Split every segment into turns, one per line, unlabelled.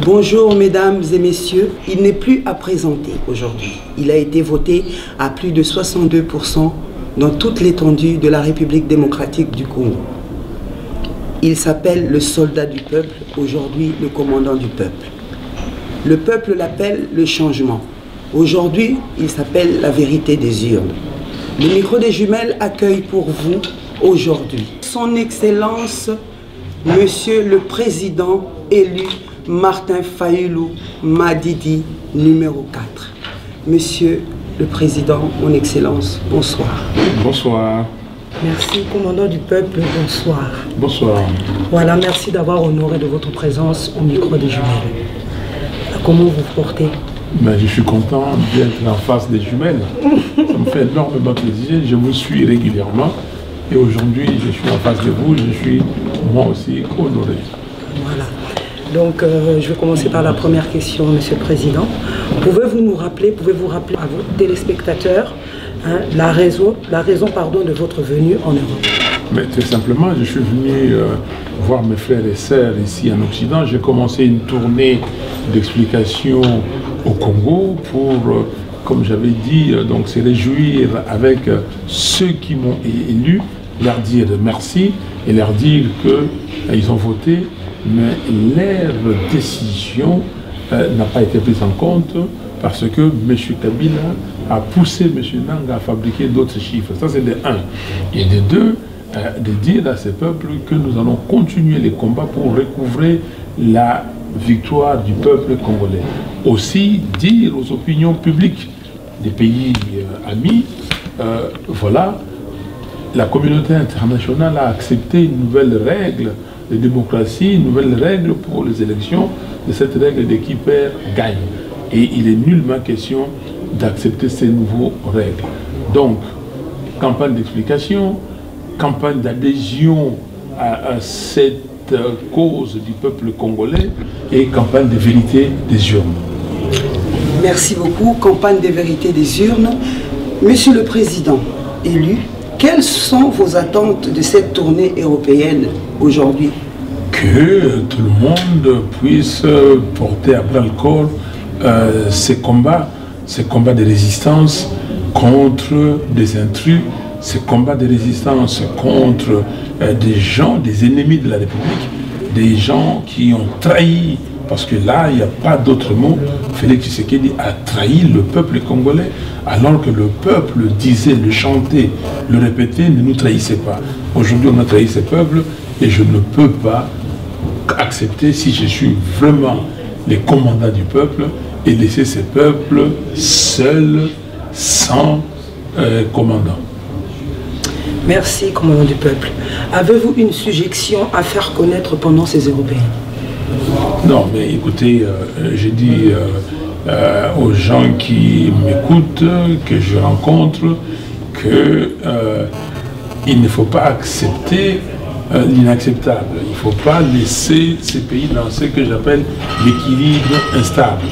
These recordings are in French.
Bonjour mesdames et messieurs, il n'est plus à présenter aujourd'hui. Il a été voté à plus de 62% dans toute l'étendue de la République démocratique du Congo. Il s'appelle le soldat du peuple, aujourd'hui le commandant du peuple. Le peuple l'appelle le changement. Aujourd'hui, il s'appelle la vérité des urnes. Le micro des jumelles accueille pour vous aujourd'hui Son Excellence, Monsieur le Président élu Martin Fayulu Madidi, numéro 4. Monsieur le Président, mon Excellence, bonsoir.
Bonsoir.
Merci, commandant du peuple, bonsoir.
Bonsoir.
Voilà, merci d'avoir honoré de votre présence au micro des jumelles. Comment vous vous portez?
Ben, je suis content d'être en face des jumelles. Ça me fait énormément plaisir. Je vous suis régulièrement. Et aujourd'hui, je suis en face de vous. Je suis moi aussi honoré.
Voilà. Donc, je vais commencer par la première question, Monsieur le Président. Pouvez-vous rappeler à vos téléspectateurs la raison de votre venue en Europe?
Mais très simplement, je suis venu voir mes frères et sœurs ici en Occident. J'ai commencé une tournée d'explication au Congo pour, comme j'avais dit, donc se réjouir avec ceux qui m'ont élu, leur dire merci et leur dire qu'ils ont voté, mais leur décision n'a pas été prise en compte parce que M. Kabila a poussé M. Nanga à fabriquer d'autres chiffres. Ça, c'est de 1. Et de 2, de dire à ces peuples que nous allons continuer les combats pour recouvrer la victoire du peuple congolais. Aussi, dire aux opinions publiques des pays amis, voilà, la communauté internationale a accepté une nouvelle règle de démocratie, une nouvelle règle pour les élections, de cette règle de qui perd gagne. Et il est nullement question d'accepter ces nouvelles règles. Donc, campagne d'explication, campagne d'adhésion à cette cause du peuple congolais et campagne de vérité des urnes.
Merci beaucoup. Campagne de vérité des urnes. Monsieur le Président élu, quelles sont vos attentes de cette tournée européenne aujourd'hui?
Que tout le monde puisse porter à bras le corps ces combats de résistance contre des intrus, ces combats de résistance contre des gens, des ennemis de la République, des gens qui ont trahi, parce que là, il n'y a pas d'autre mot, Félix Tshisekedi a trahi le peuple congolais, alors que le peuple disait, le chantait, le répétait, ne nous trahissez pas. Aujourd'hui, on a trahi ce peuple et je ne peux pas accepter, si je suis vraiment les commandants du peuple, et laisser ce peuple seul, sans commandant.
Merci, commandant du peuple. Avez-vous une suggestion à faire connaître pendant ces européennes?
Non, mais écoutez, j'ai dit aux gens qui m'écoutent, que je rencontre, qu'il ne faut pas accepter l'inacceptable. Il ne faut pas laisser ces pays dans ce que j'appelle l'équilibre instable.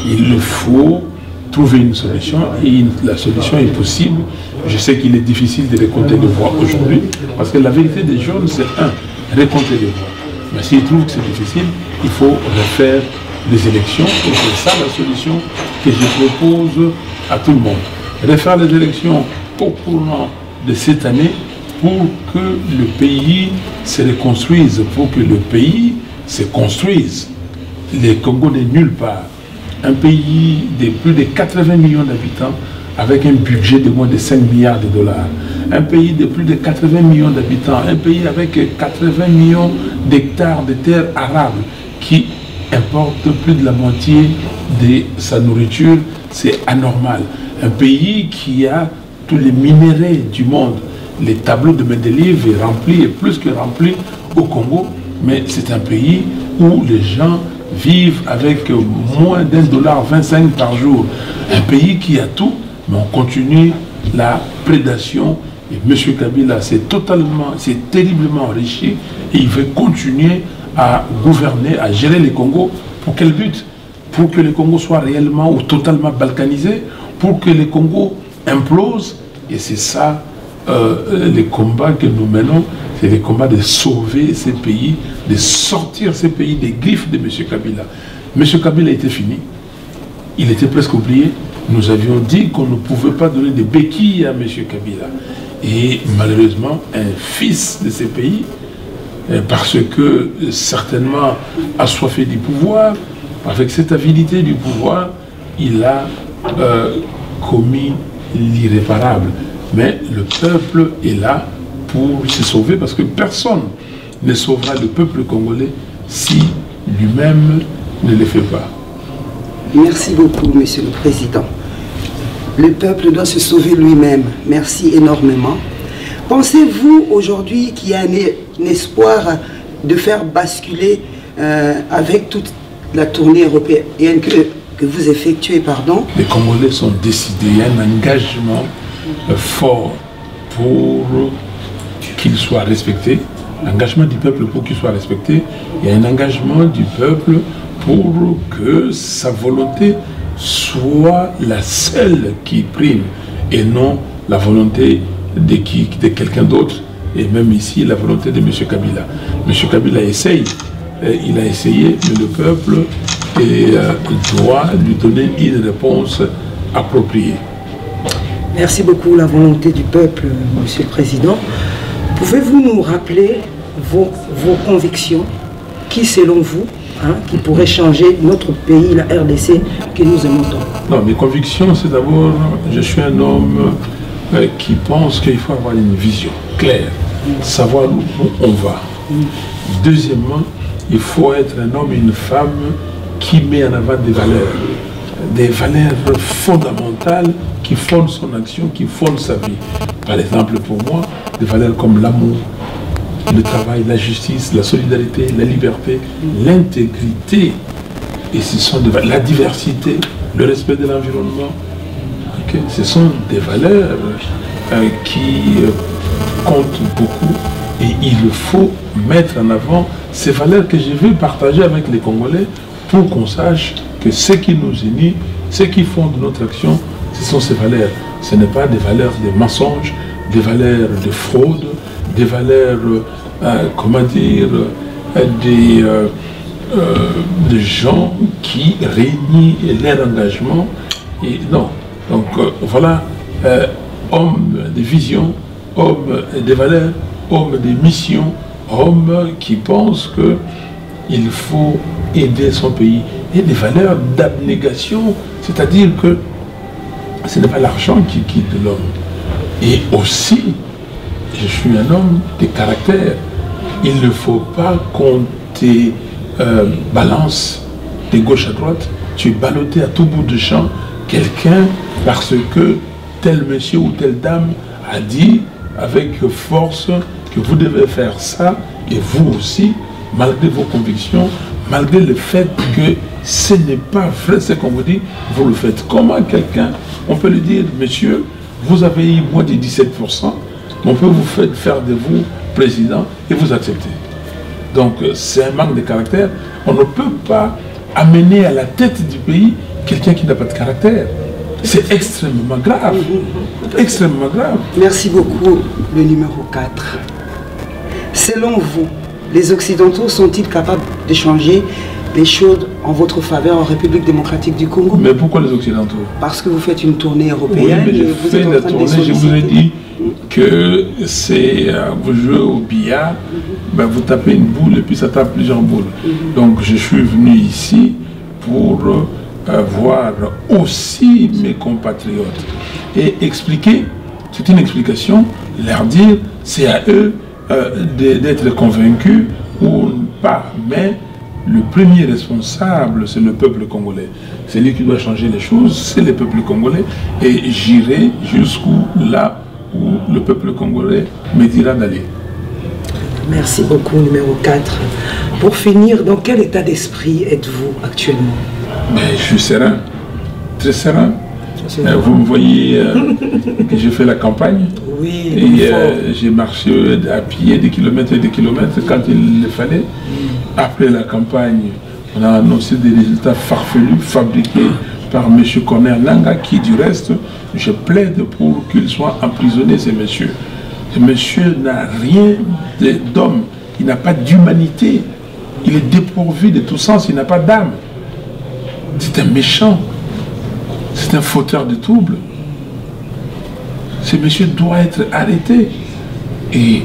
Il faut trouver une solution et la solution est possible. Je sais qu'il est difficile de récolter les voix aujourd'hui parce que la vérité des jeunes, c'est récolter les voix. Mais s'ils trouvent que c'est difficile, il faut refaire les élections et c'est ça la solution que je propose à tout le monde. Refaire les élections au courant de cette année pour que le pays se reconstruise, pour que le pays se construise. Le Congo n'est nulle part. Un pays de plus de 80 millions d'habitants avec un budget de moins de 5 milliards de dollars. Un pays de plus de 80 millions d'habitants, un pays avec 80 millions d'hectares de terres arables qui importe plus de la moitié de sa nourriture, c'est anormal. Un pays qui a tous les minéraux du monde. Les tableaux de Mendeleev est rempli, et plus que rempli au Congo, mais c'est un pays où les gens vivent avec moins d'1,25 $ par jour. Un pays qui a tout, mais on continue la prédation. Et M. Kabila s'est terriblement enrichi et il veut continuer à gouverner, à gérer les Congo. Pour quel but? Pour que le Congo soit réellement ou totalement balkanisé, pour que le Congo implose. Et c'est ça les combats que nous menons, c'est les combats de sauver ces pays, de sortir ces pays des griffes de M. Kabila. M. Kabila était fini, il était presque oublié. Nous avions dit qu'on ne pouvait pas donner des béquilles à M. Kabila. Et malheureusement, un fils de ces pays, parce que certainement assoiffé du pouvoir, avec cette avidité du pouvoir, il a commis l'irréparable. Mais le peuple est là pour se sauver, parce que personne ne sauvera le peuple congolais si lui-même ne le fait pas.
Merci beaucoup, Monsieur le Président. Le peuple doit se sauver lui-même. Merci énormément. Pensez-vous aujourd'hui qu'il y a un espoir de faire basculer avec toute la tournée européenne que vous effectuez, pardon?
Les Congolais sont décidés. Il y a un engagement fort pour qu'il soit respecté. L'engagement du peuple pour qu'il soit respecté. Il y a un engagement du peuple pour que sa volonté soit la seule qui prime et non la volonté de quelqu'un d'autre, et même ici la volonté de M. Kabila. M. Kabila essaye, il a essayé, mais le peuple doit lui donner une réponse appropriée.
Merci beaucoup, la volonté du peuple, Monsieur le Président. Pouvez-vous nous rappeler vos convictions qui, selon vous, qui pourrait changer notre pays, la RDC, que nous aimons tant?
Non, mes convictions, c'est d'abord, je suis un homme qui pense qu'il faut avoir une vision claire, savoir où on va. Deuxièmement, il faut être un homme et une femme qui met en avant des valeurs fondamentales qui fondent son action, qui fondent sa vie. Par exemple, pour moi, des valeurs comme l'amour, le travail, la justice, la solidarité, la liberté, l'intégrité, et ce sont la diversité, le respect de l'environnement. Okay? Ce sont des valeurs qui comptent beaucoup, et il faut mettre en avant ces valeurs que je veux partager avec les Congolais pour qu'on sache que ce qui nous unit, ce qui fonde notre action, ce sont ces valeurs. Ce n'est pas des valeurs de mensonges, des valeurs de fraude, des valeurs, comment dire, des gens qui réunissent leur engagement. Et non. Donc voilà, homme de vision, homme de valeurs, homme de mission, homme qui pense qu'il faut aider son pays. Et des valeurs d'abnégation, c'est-à-dire que ce n'est pas l'argent qui quitte l'homme. Et aussi, je suis un homme de caractère. Il ne faut pas qu'on te balance de gauche à droite. Tu es ballotté à tout bout de champ quelqu'un parce que tel monsieur ou telle dame a dit avec force que vous devez faire ça, et vous aussi, malgré vos convictions, malgré le fait que ce n'est pas vrai ce qu'on vous dit, vous le faites. Comment quelqu'un, on peut lui dire, monsieur, vous avez eu moins de 17%, on peut vous faire de vous président et vous acceptez. Donc c'est un manque de caractère. On ne peut pas amener à la tête du pays quelqu'un qui n'a pas de caractère. C'est extrêmement grave. Extrêmement grave.
Merci beaucoup, le numéro 4. Selon vous, les Occidentaux sont-ils capables de changer les choses en votre faveur en République démocratique du Congo?
Mais pourquoi les Occidentaux?
Parce que vous faites une tournée européenne.
Oui, mais je fais la tournée, je vous ai dit que c'est, vous jouez au billard, ben vous tapez une boule et puis ça tape plusieurs boules. Donc je suis venu ici pour voir aussi mes compatriotes et expliquer, c'est une explication, leur dire, c'est à eux d'être convaincus ou pas, mais le premier responsable, c'est le peuple congolais. C'est lui qui doit changer les choses, c'est le peuple congolais, et j'irai jusqu'où là où le peuple congolais me dira d'aller.
Merci beaucoup, numéro 4. Pour finir, dans quel état d'esprit êtes-vous actuellement?
Mais je suis serein, très serein. Vous me voyez que j'ai fait la campagne.
Oui,
et j'ai marché à pied des kilomètres et des kilomètres quand il le fallait. Après la campagne, on a annoncé des résultats farfelus fabriqués par M. Corneille Nangaa, qui du reste, je plaide pour qu'il soit emprisonné, ces messieurs. Ce monsieur n'a rien d'homme, il n'a pas d'humanité, il est dépourvu de tout sens, il n'a pas d'âme. C'est un méchant, c'est un fauteur de troubles. Ce monsieur doit être arrêté. Et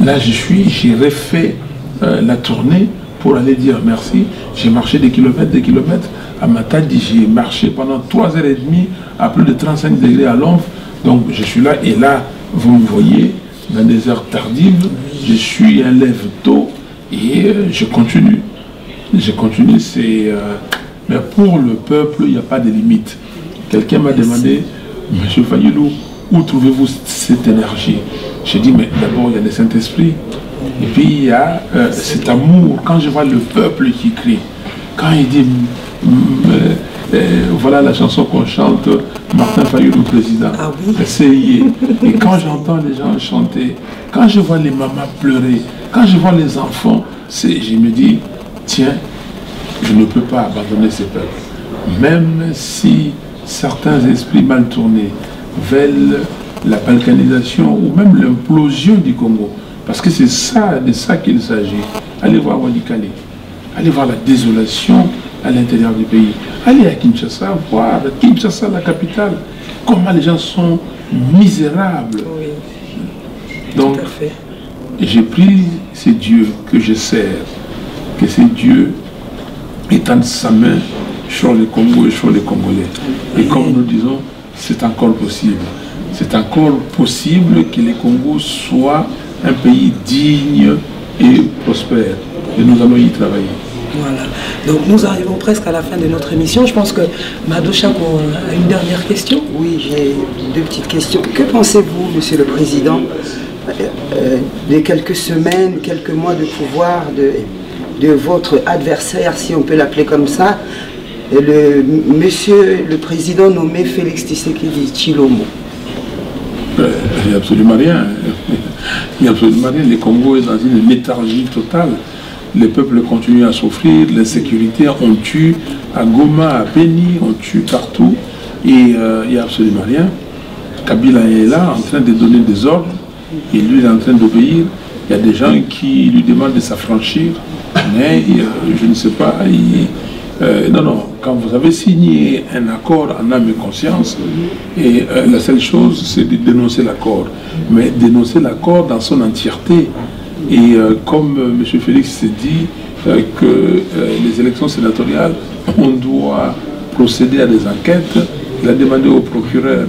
là, j'ai refait la tournée pour aller dire merci. J'ai marché des kilomètres à Matadi. J'ai marché pendant 3h30 à plus de 35 degrés à l'ombre. Donc je suis là et là, vous me voyez, dans des heures tardives, je suis un lève tôt et je continue. Je continue, mais pour le peuple, il n'y a pas de limite. Quelqu'un m'a demandé, M. Fayulu, où trouvez-vous cette énergie? J'ai dit, mais d'abord, il y a le Saint-Esprit. Et puis, il y a cet amour. Quand je vois le peuple qui crie, quand il dit, voilà la chanson qu'on chante, Martin Fayulu, président, essayez. Et quand j'entends les gens chanter, quand je vois les mamans pleurer, quand je vois les enfants, je me dis, tiens, je ne peux pas abandonner ces peuples. Même si certains esprits mal tournés veulent la balkanisation ou même l'implosion du Congo. Parce que c'est de ça qu'il s'agit. Allez voir Walikale, allez voir la désolation à l'intérieur du pays. Allez à Kinshasa, voir Kinshasa, la capitale, comment les gens sont misérables.
Oui.
Donc, j'ai pris ces dieux que je sers, que ces dieux étendent sa main sur le Congo et sur les Congolais. Et comme nous disons, c'est encore possible. C'est encore possible que le Congo soit un pays digne et prospère. Et nous allons y travailler.
Voilà. Donc nous arrivons presque à la fin de notre émission. Je pense que Mado Chako a une dernière question.
Oui, j'ai deux petites questions. Que pensez-vous, Monsieur le Président, de quelques semaines, quelques mois de pouvoir de votre adversaire, si on peut l'appeler comme ça, Monsieur le Président nommé Félix Tshisekedi Tshilombo?
Il n'y a absolument rien. Il n'y a absolument rien. Le Congo est dans une léthargie totale. Les peuples continuent à souffrir, l'insécurité, on tue à Goma, à Beni, on tue partout. Et il n'y a absolument rien. Kabila est là, en train de donner des ordres, et lui il est en train d'obéir. Il y a des gens qui lui demandent de s'affranchir, mais je ne sais pas. Non, quand vous avez signé un accord en âme et conscience, et la seule chose, c'est de dénoncer l'accord. Mais dénoncer l'accord dans son entièreté. Et comme M. Félix s'est dit que les élections sénatoriales, on doit procéder à des enquêtes, il a demandé au procureur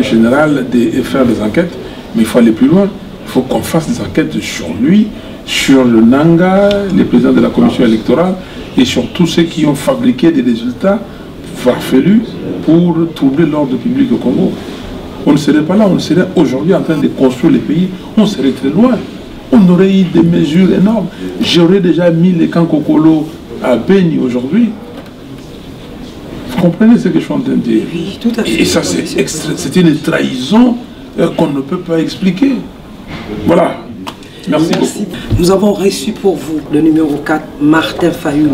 général de faire des enquêtes, mais il faut aller plus loin. Il faut qu'on fasse des enquêtes sur lui, sur le Nanga, les présidents de la commission électorale, et sur tous ceux qui ont fabriqué des résultats farfelus pour troubler l'ordre public au Congo. On ne serait pas là, on serait aujourd'hui en train de construire les pays, on serait très loin. On aurait eu des mesures énormes. J'aurais déjà mis les camps Kokolo à Beni aujourd'hui. Vous comprenez ce que je suis en train de dire?
Oui, tout à fait.
Et ça, c'est une trahison qu'on ne peut pas expliquer. Voilà. Merci beaucoup.
Nous avons reçu pour vous le numéro 4, Martin Fayulu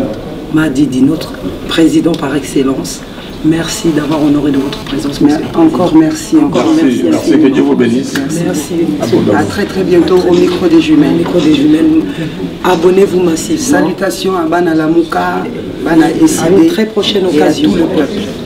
Madidi, notre président par excellence. Merci d'avoir honoré de votre présence.
Encore merci. Encore merci.
Merci, que Dieu vous bénisse.
Merci.
À très très bientôt au micro des jumelles.
Abonnez-vous massivement.
Salutations à Bana Lamouka, Bana
À une très prochaine occasion.
et à tout le peuple.